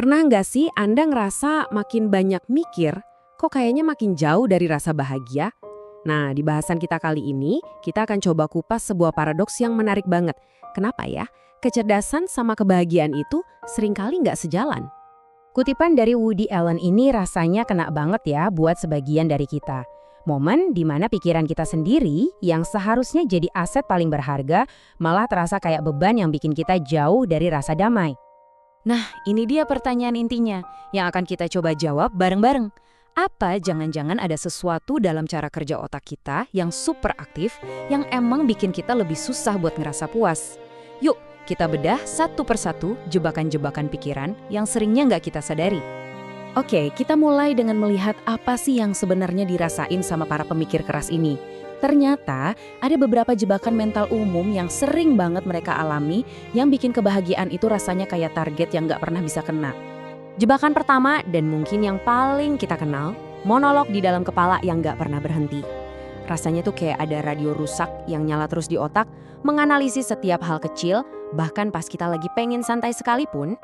Pernah nggak sih Anda ngerasa makin banyak mikir, kok kayaknya makin jauh dari rasa bahagia? Nah, di bahasan kita kali ini, kita akan coba kupas sebuah paradoks yang menarik banget. Kenapa ya? Kecerdasan sama kebahagiaan itu seringkali nggak sejalan. Kutipan dari Woody Allen ini rasanya kena banget ya buat sebagian dari kita. Momen di mana pikiran kita sendiri yang seharusnya jadi aset paling berharga malah terasa kayak beban yang bikin kita jauh dari rasa damai. Nah, ini dia pertanyaan intinya yang akan kita coba jawab bareng-bareng. Apa jangan-jangan ada sesuatu dalam cara kerja otak kita yang super aktif yang emang bikin kita lebih susah buat ngerasa puas? Yuk, kita bedah satu persatu jebakan-jebakan pikiran yang seringnya nggak kita sadari. Oke, kita mulai dengan melihat apa sih yang sebenarnya dirasain sama para pemikir keras ini. Ternyata ada beberapa jebakan mental umum yang sering banget mereka alami yang bikin kebahagiaan itu rasanya kayak target yang nggak pernah bisa kena. Jebakan pertama dan mungkin yang paling kita kenal, monolog di dalam kepala yang nggak pernah berhenti. Rasanya tuh kayak ada radio rusak yang nyala terus di otak, menganalisis setiap hal kecil, bahkan pas kita lagi pengen santai sekalipun.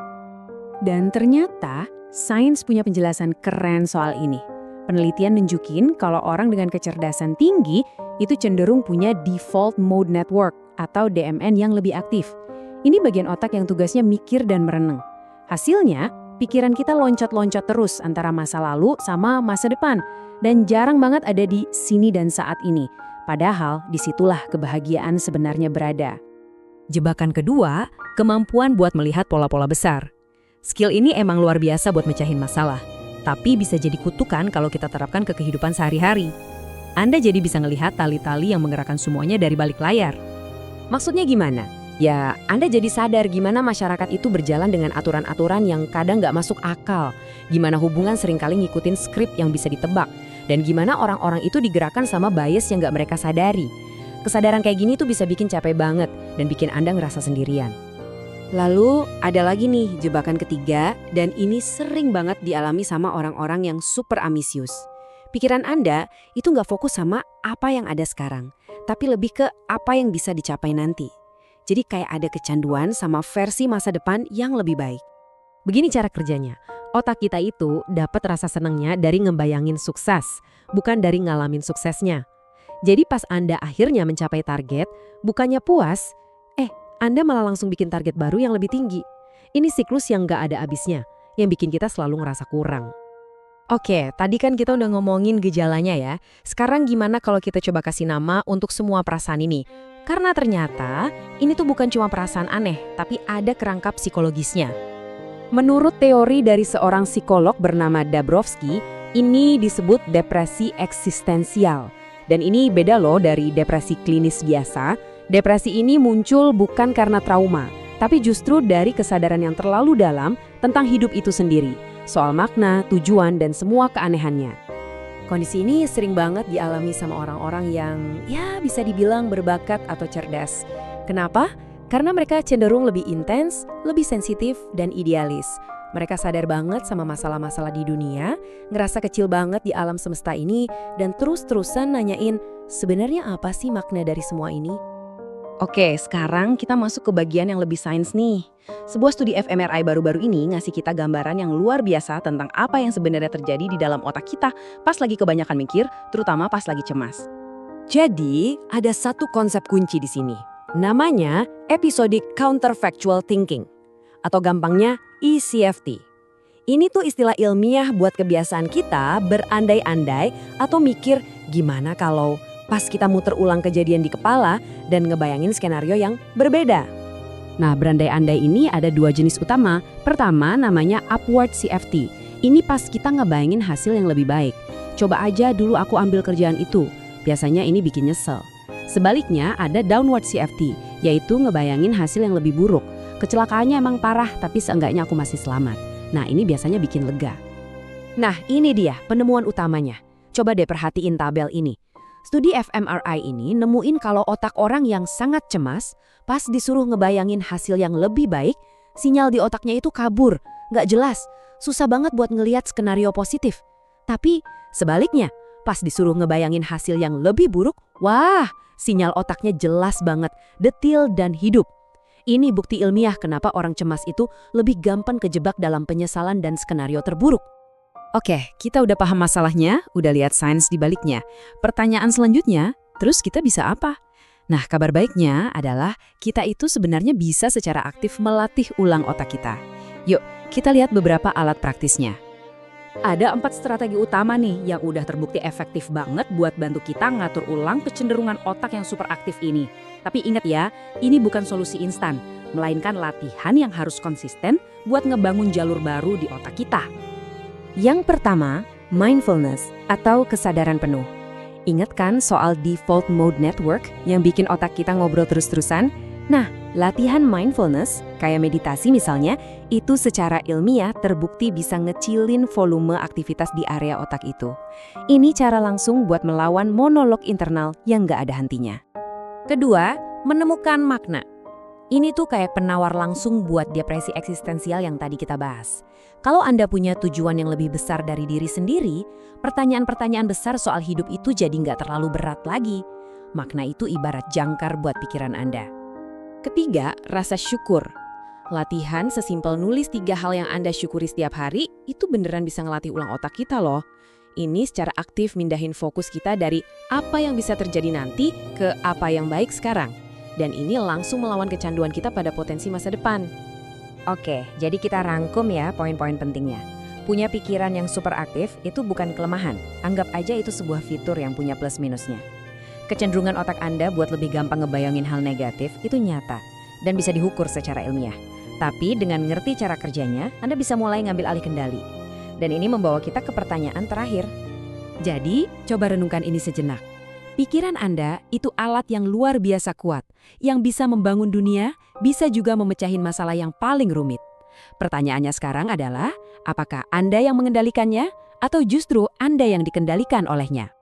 Dan ternyata sains punya penjelasan keren soal ini. Penelitian nunjukin kalau orang dengan kecerdasan tinggi itu cenderung punya default mode network atau DMN yang lebih aktif. Ini bagian otak yang tugasnya mikir dan merenung. Hasilnya, pikiran kita loncat-loncat terus antara masa lalu sama masa depan dan jarang banget ada di sini dan saat ini. Padahal disitulah kebahagiaan sebenarnya berada. Jebakan kedua, kemampuan buat melihat pola-pola besar. Skill ini emang luar biasa buat mecahin masalah, tapi bisa jadi kutukan kalau kita terapkan ke kehidupan sehari-hari. Anda jadi bisa ngelihat tali-tali yang menggerakkan semuanya dari balik layar. Maksudnya gimana? Ya, Anda jadi sadar gimana masyarakat itu berjalan dengan aturan-aturan yang kadang nggak masuk akal. Gimana hubungan seringkali ngikutin skrip yang bisa ditebak. Dan gimana orang-orang itu digerakkan sama bias yang nggak mereka sadari. Kesadaran kayak gini tuh bisa bikin capek banget dan bikin Anda ngerasa sendirian. Lalu ada lagi nih jebakan ketiga dan ini sering banget dialami sama orang-orang yang super ambisius. Pikiran Anda itu nggak fokus sama apa yang ada sekarang, tapi lebih ke apa yang bisa dicapai nanti. Jadi kayak ada kecanduan sama versi masa depan yang lebih baik. Begini cara kerjanya, otak kita itu dapat rasa senangnya dari ngebayangin sukses, bukan dari ngalamin suksesnya. Jadi pas Anda akhirnya mencapai target, bukannya puas, Anda malah langsung bikin target baru yang lebih tinggi. Ini siklus yang nggak ada habisnya, yang bikin kita selalu ngerasa kurang. Oke, tadi kan kita udah ngomongin gejalanya ya. Sekarang gimana kalau kita coba kasih nama untuk semua perasaan ini? Karena ternyata ini tuh bukan cuma perasaan aneh, tapi ada kerangka psikologisnya. Menurut teori dari seorang psikolog bernama Dabrowski, ini disebut depresi eksistensial. Dan ini beda loh dari depresi klinis biasa. Depresi ini muncul bukan karena trauma, tapi justru dari kesadaran yang terlalu dalam tentang hidup itu sendiri, soal makna, tujuan, dan semua keanehannya. Kondisi ini sering banget dialami sama orang-orang yang ya bisa dibilang berbakat atau cerdas. Kenapa? Karena mereka cenderung lebih intens, lebih sensitif, dan idealis. Mereka sadar banget sama masalah-masalah di dunia, ngerasa kecil banget di alam semesta ini, dan terus-terusan nanyain, sebenarnya apa sih makna dari semua ini? Oke, sekarang kita masuk ke bagian yang lebih sains nih. Sebuah studi fMRI baru-baru ini ngasih kita gambaran yang luar biasa tentang apa yang sebenarnya terjadi di dalam otak kita pas lagi kebanyakan mikir, terutama pas lagi cemas. Jadi, ada satu konsep kunci di sini. Namanya episodic counterfactual thinking, atau gampangnya ECFT. Ini tuh istilah ilmiah buat kebiasaan kita berandai-andai atau mikir gimana kalau pas kita muter ulang kejadian di kepala dan ngebayangin skenario yang berbeda. Nah, berandai-andai ini ada dua jenis utama. Pertama namanya upward CFT. Ini pas kita ngebayangin hasil yang lebih baik. Coba aja dulu aku ambil kerjaan itu. Biasanya ini bikin nyesel. Sebaliknya ada downward CFT, yaitu ngebayangin hasil yang lebih buruk. Kecelakaannya emang parah, tapi seenggaknya aku masih selamat. Nah, ini biasanya bikin lega. Nah, ini dia penemuan utamanya. Coba deh perhatiin tabel ini. Studi fMRI ini nemuin kalau otak orang yang sangat cemas, pas disuruh ngebayangin hasil yang lebih baik, sinyal di otaknya itu kabur, nggak jelas, susah banget buat ngelihat skenario positif. Tapi sebaliknya, pas disuruh ngebayangin hasil yang lebih buruk, wah, sinyal otaknya jelas banget, detil dan hidup. Ini bukti ilmiah kenapa orang cemas itu lebih gampang kejebak dalam penyesalan dan skenario terburuk. Oke, kita udah paham masalahnya, udah lihat sains di baliknya. Pertanyaan selanjutnya, terus kita bisa apa? Nah, kabar baiknya adalah kita itu sebenarnya bisa secara aktif melatih ulang otak kita. Yuk, kita lihat beberapa alat praktisnya. Ada 4 strategi utama nih yang udah terbukti efektif banget buat bantu kita ngatur ulang kecenderungan otak yang super aktif ini. Tapi ingat ya, ini bukan solusi instan, melainkan latihan yang harus konsisten buat ngebangun jalur baru di otak kita. Yang pertama, mindfulness atau kesadaran penuh. Ingat kan soal default mode network yang bikin otak kita ngobrol terus-terusan? Nah, latihan mindfulness, kayak meditasi misalnya, itu secara ilmiah terbukti bisa ngecilin volume aktivitas di area otak itu. Ini cara langsung buat melawan monolog internal yang nggak ada hentinya. Kedua, menemukan makna. Ini tuh kayak penawar langsung buat depresi eksistensial yang tadi kita bahas. Kalau Anda punya tujuan yang lebih besar dari diri sendiri, pertanyaan-pertanyaan besar soal hidup itu jadi nggak terlalu berat lagi. Makna itu ibarat jangkar buat pikiran Anda. Ketiga, rasa syukur. Latihan sesimpel nulis 3 hal yang Anda syukuri setiap hari, itu beneran bisa ngelatih ulang otak kita loh. Ini secara aktif mindahin fokus kita dari apa yang bisa terjadi nanti ke apa yang baik sekarang. Dan ini langsung melawan kecanduan kita pada potensi masa depan. Oke, jadi kita rangkum ya poin-poin pentingnya. Punya pikiran yang super aktif itu bukan kelemahan. Anggap aja itu sebuah fitur yang punya plus minusnya. Kecenderungan otak Anda buat lebih gampang ngebayangin hal negatif itu nyata dan bisa diukur secara ilmiah. Tapi dengan ngerti cara kerjanya, Anda bisa mulai ngambil alih kendali. Dan ini membawa kita ke pertanyaan terakhir. Jadi, coba renungkan ini sejenak. Pikiran Anda itu alat yang luar biasa kuat, yang bisa membangun dunia, bisa juga memecahin masalah yang paling rumit. Pertanyaannya sekarang adalah, apakah Anda yang mengendalikannya, atau justru Anda yang dikendalikan olehnya?